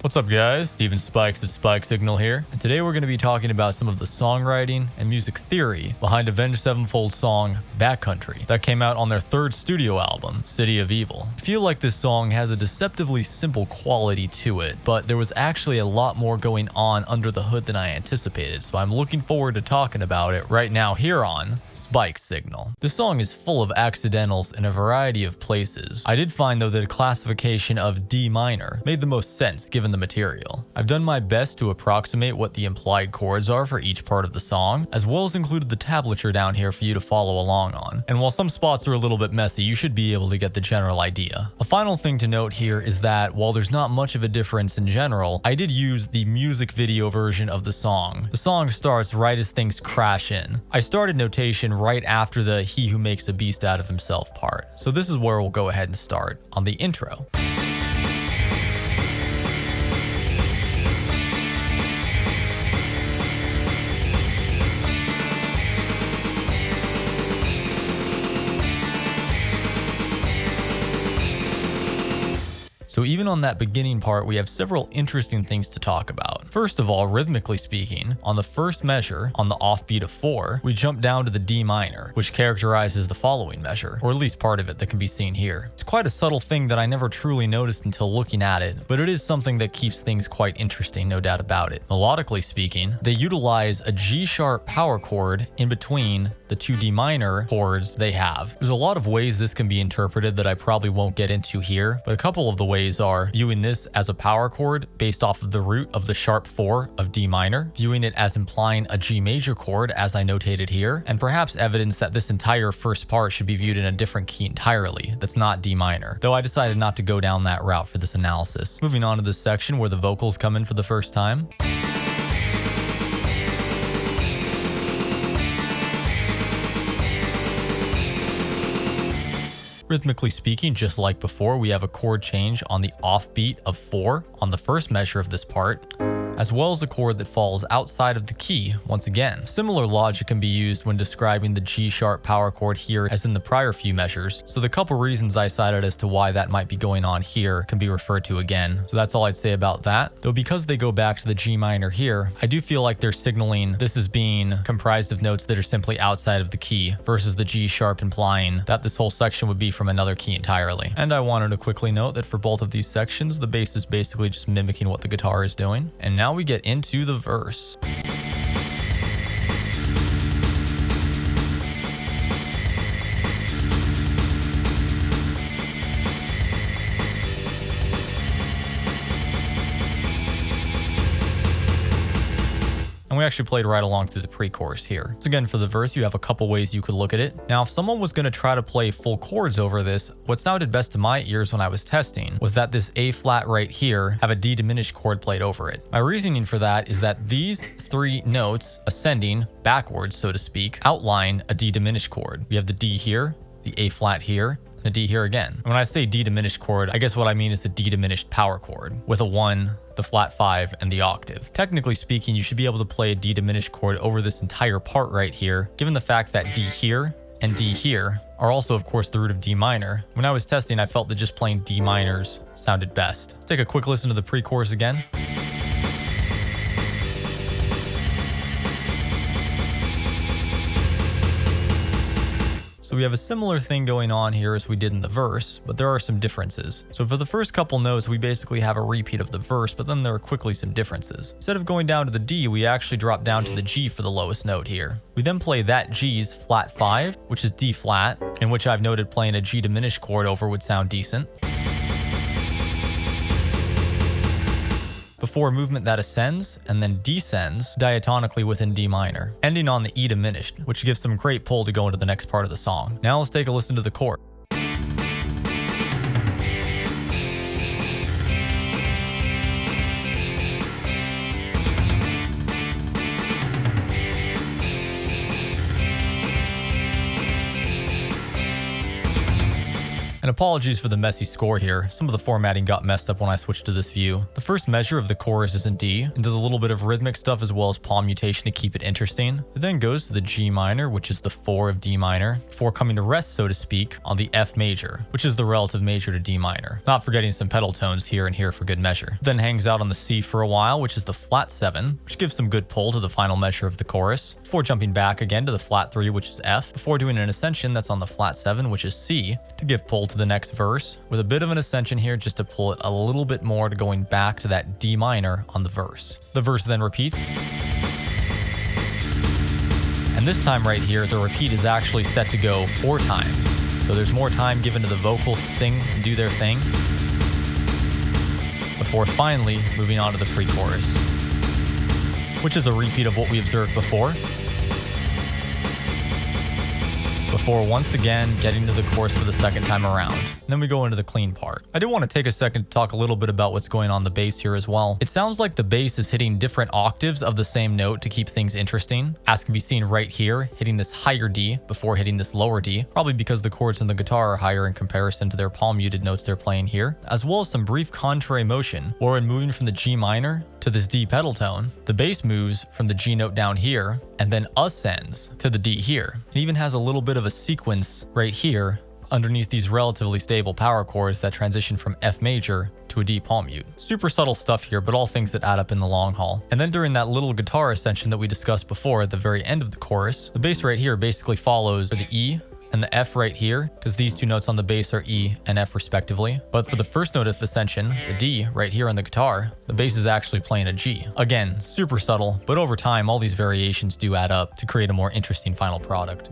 What's up guys, Steven Spikes at Spikessignal here, and today we're going to be talking about some of the songwriting and music theory behind Avenged Sevenfold's song Backcountry that came out on their third studio album, City of Evil. I feel like this song has a deceptively simple quality to it, but there was actually a lot more going on under the hood than I anticipated, so I'm looking forward to talking about it right now here on Spikessignal. This song is full of accidentals in a variety of places. I did find though that a classification of D minor made the most sense given the material. I've done my best to approximate what the implied chords are for each part of the song, as well as included the tablature down here for you to follow along on. And while some spots are a little bit messy, you should be able to get the general idea. A final thing to note here is that while there's not much of a difference in general, I did use the music video version of the song. The song starts right as things crash in. I started notation right after the "he who makes a beast out of himself" part. So this is where we'll go ahead and start on the intro. So even on that beginning part, we have several interesting things to talk about. First of all, rhythmically speaking, on the first measure, on the offbeat of 4, we jump down to the D minor, which characterizes the following measure, or at least part of it that can be seen here. It's quite a subtle thing that I never truly noticed until looking at it, but it is something that keeps things quite interesting, no doubt about it. Melodically speaking, they utilize a G sharp power chord in between the two D minor chords they have. There's a lot of ways this can be interpreted that I probably won't get into here, but a couple of the ways are viewing this as a power chord based off of the root of the sharp 4 of D minor, viewing it as implying a G major chord as I notated here, and perhaps evidence that this entire first part should be viewed in a different key entirely that's not D minor, though I decided not to go down that route for this analysis. Moving on to this section where the vocals come in for the first time. Rhythmically speaking, just like before, we have a chord change on the offbeat of 4 on the first measure of this part, as well as a chord that falls outside of the key once again. Similar logic can be used when describing the G sharp power chord here as in the prior few measures, so the couple reasons I cited as to why that might be going on here can be referred to again. So that's all I'd say about that. Though because they go back to the G minor here, I do feel like they're signaling this as being comprised of notes that are simply outside of the key versus the G sharp implying that this whole section would be from another key entirely. And I wanted to quickly note that for both of these sections, the bass is basically just mimicking what the guitar is doing. And now we get into the verse. And we actually played right along through the pre-chorus here. So again, for the verse, you have a couple ways you could look at it. Now, if someone was going to try to play full chords over this, what sounded best to my ears when I was testing was that this A flat right here have a D diminished chord played over it. My reasoning for that is that these 3 notes, ascending backwards, so to speak, outline a D diminished chord. We have the D here, the A flat here, the D here again. And when I say D diminished chord, I guess what I mean is the D diminished power chord with a 1, the flat 5, and the octave. Technically speaking, you should be able to play a D diminished chord over this entire part right here, given the fact that D here and D here are also of course the root of D minor. When I was testing, I felt that just playing D minors sounded best. Let's take a quick listen to the pre-chorus again. So we have a similar thing going on here as we did in the verse, but there are some differences. So for the first couple notes, we basically have a repeat of the verse, but then there are quickly some differences. Instead of going down to the D, we actually drop down to the G for the lowest note here. We then play that G's flat 5, which is D flat, in which I've noted playing a G diminished chord over would sound decent, before a movement that ascends and then descends diatonically within D minor, ending on the E diminished, which gives some great pull to go into the next part of the song. Now let's take a listen to the chord. And And apologies for the messy score here. Some of the formatting got messed up when I switched to this view. The first measure of the chorus is in D and does a little bit of rhythmic stuff as well as palm mutation to keep it interesting. It then goes to the G minor, which is the 4 of D minor, before coming to rest, so to speak, on the F major, which is the relative major to D minor. Not forgetting some pedal tones here and here for good measure. Then hangs out on the C for a while, which is the flat 7, which gives some good pull to the final measure of the chorus, before jumping back again to the flat 3, which is F, before doing an ascension that's on the flat 7, which is C, to give pull to the next verse, with a bit of an ascension here just to pull it a little bit more to going back to that D minor on the verse. The verse then repeats. And this time right here, the repeat is actually set to go 4 times. So there's more time given to the vocals to sing and do their thing, before finally moving on to the pre-chorus, which is a repeat of what we observed before once again getting to the chorus for the second time around. And then we go into the clean part. I do want to take a second to talk a little bit about what's going on the bass here as well. It sounds like the bass is hitting different octaves of the same note to keep things interesting, as can be seen right here, hitting this higher D before hitting this lower D, probably because the chords in the guitar are higher in comparison to their palm muted notes they're playing here, as well as some brief contrary motion, or in moving from the G minor to this D pedal tone, the bass moves from the G note down here and then ascends to the D here. It even has a little bit of a sequence right here underneath these relatively stable power chords that transition from F major to a D palm mute. Super subtle stuff here, but all things that add up in the long haul. And then during that little guitar ascension that we discussed before at the very end of the chorus, the bass right here basically follows the E and the F right here, because these two notes on the bass are E and F respectively. But for the first note of ascension, the D right here on the guitar, the bass is actually playing a G. Again, super subtle, but over time, all these variations do add up to create a more interesting final product.